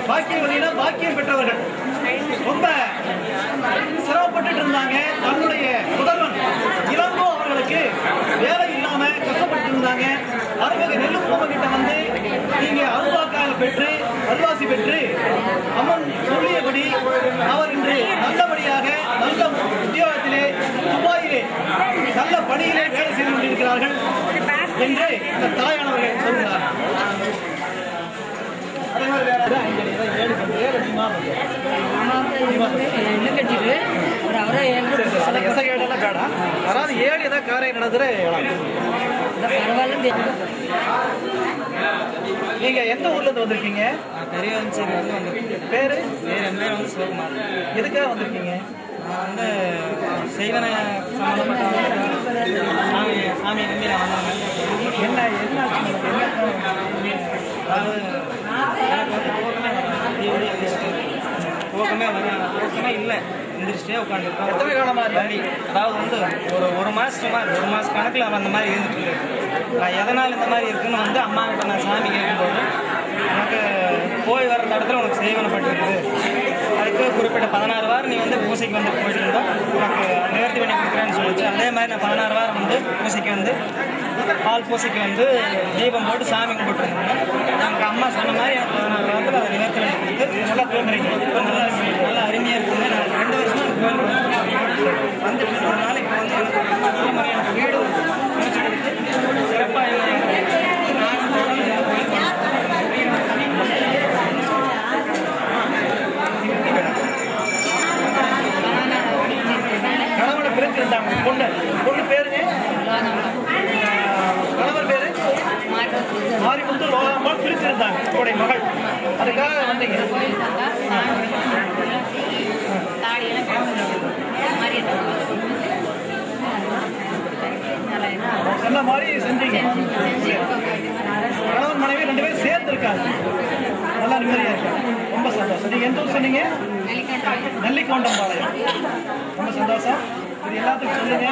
பாக்கியவதியில பாக்கியம் பெற்றவர்கள் ரொம்ப சிரமப்பட்டு இருந்தாங்க. தன்னுடைய முதல்வன் இளங்கோ அவர்களுக்கு வேலை இல்லாம கஷ்டப்பட்டு இருந்தாங்க. அருள்மிகு நெல்லுப்பம்மன் கிட்ட வந்து நீங்க அருள்வாக்காக பெற்று அருள்வாசி பெற்று அம்மன் சொல்லியபடி அவர் இன்று நல்லபடியாக நல்ல உத்தியோகத்திலே துபாயிலே நல்ல பணியிலே வேலை செய்து கொண்டிருக்கிறார்கள் என்று இந்த தாயானவர்கள் சொல்கிறார். அதே மாதிரி வேற அதாவது 7 ஏதாவது காரியம் நடந்துரு. நீங்க எந்த ஊர்ல இருந்து வந்திருக்கீங்க? பேரு வந்து சிவகுமார். எதுக்காக வந்திருக்கீங்க? நான் வந்து செய்வன சம்பந்தப்பட்ட சாமி நம்பி நான் வந்தேன். என்ன என்ன அதாவது எனக்கு வந்து துவக்கமே இல்லை, எந்திரிச்சிட்டே உட்காந்துருக்கோம். எத்தனை காலமா வலி, அதாவது வந்து ஒரு மாதம் கணக்கில் அந்த மாதிரி இருந்துட்டு நான் எதனால் இந்த மாதிரி இருக்குன்னு வந்து அம்மா கிட்ட நான் சாமி கேட்கும்போது எனக்கு போய் வர்ற இடத்துல உனக்கு செய்வனப்பட்டிருக்குது, அதுக்கு குறிப்பிட்ட 16 வாரம் நீ வந்து பூசைக்கு வந்து போயிட்டு இருந்தால் உனக்கு நேர்த்தி பண்ணி கொடுக்குறேன்னு சொல்லிச்சு. அதே மாதிரி நான் 16 வாரம் வந்து பூசைக்கு வந்து பால் பூசைக்கு வந்து தீபம் போட்டு சாமி கும்பிட்டுருந்தேன். எனக்கு அம்மா சொன்ன மாதிரி எனக்கு 16 வாரத்தில் அதை நேர்த்தி பண்ணி கொடுத்து நல்லா தூங்குறீங்க. இப்போ நல்லா அருமையாக இருக்குங்க. நான் 2 வருஷமாக கோயில் வந்துட்டு ஒரு நாளைக்கு வந்து எனக்கு வீடு சிறப்பாக கணவனை பிரிச்சிருந்தாங்க. பொண்ணு பேருங்க கணவர் பேரு மாரிமுத்து லோகாம்பாள் பிரிச்சிருந்தாங்க உங்களுடைய மகள். அதுக்காக வந்தீங்க. சொன்ன மாதிரி செஞ்சீங்க. கணவன் மனைவி 2 பேரும் சேர்ந்து இருக்காங்க. நல்லா நிம்மதியா இருக்காங்க. ரொம்ப சந்தோஷம். நீங்க எந்த ஊர் சொன்னீங்க? நெல்லிக்கோண்டம்பாளையம். ரொம்ப சந்தோஷம். இது எல்லாத்துக்கும் சொல்லுங்க.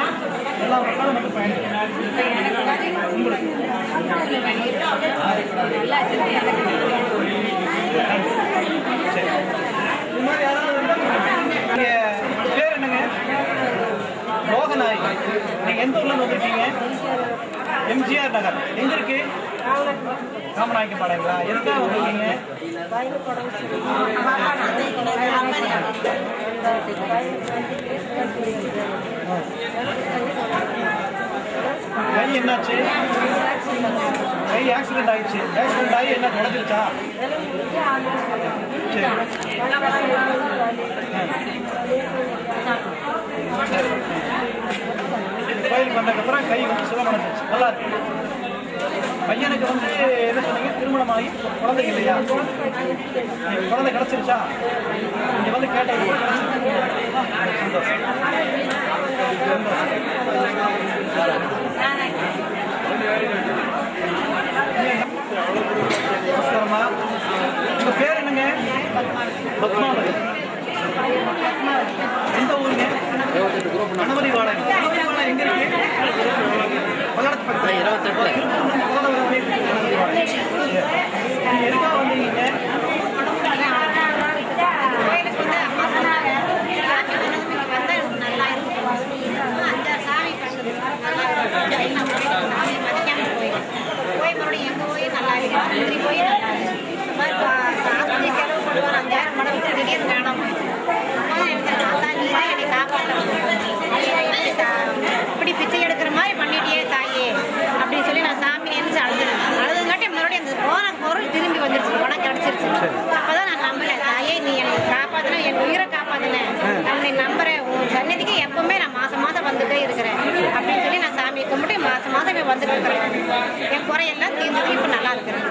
எல்லா மக்களும் வந்து பயணிக்கலாம். உங்களுக்கு சரி. இது மாதிரி யாராவது பேர் என்னங்க? லோகநாயகி. நீங்க எந்த ஊர்ல இருந்து வந்திருக்கீங்க? எம்ஜிஆர் நகர். எங்க இருக்கு? காமநாயக்கி பாளையங்களா? எதுக்காக வந்திருக்கீங்க? கை என்னாச்சு? கை ஆக்சிடென்ட் ஆயிடுச்சு. ஆக்சிடென்ட் ஆகி என்ன நடந்துருச்சா? சரி. கோயிலுக்கு வந்ததுக்கப்புறம் கை வந்து சுகமடைஞ்சிருச்சு. நல்லா இருக்கு. பையனுக்கு வந்து என்ன சொன்னீங்க? திருமணமாகி குழந்தை இல்லையா? குழந்தை கிடைச்சிருச்சா? இங்க வந்து கேட்டது நமஸ்காரமா. உங்க பேர் என்னங்க? பத்மாவதி. எந்த ஊருங்க? கணபதி வாழை. எங்க இருக்கு? பல்லடத்து பக்கத்தில் 28 எதுக்காக வந்தீங்க? இப்படி பிச்சை எடுக்கிற மாதிரி பண்ணிட்டியே தாயே அப்படின்னு சொல்லி நான் சாமி நினைச்சு அழுதுங்காட்டி மறுபடியும் அந்த போன பொருள் திரும்பி வந்துருச்சு, பணம் கிடைச்சிருச்சு. அப்பதான் நான் நம்பல, தாயே நீ என்னை காப்பாத்தின, என் உயிரை காப்பாத்தின, நான் நம்புறேன், உன் சன்னதிக்கு எப்பவுமே நான் மாசம் வந்துட்டே இருக்கிறேன் அப்படின்னு சொல்லி நான் சாமியை கும்பிட்டு மாசம் வந்துட்டு இருக்கிறேன். என் குறையெல்லாம் தீர்ந்து இப்ப நல்லா இருக்கிறேன்.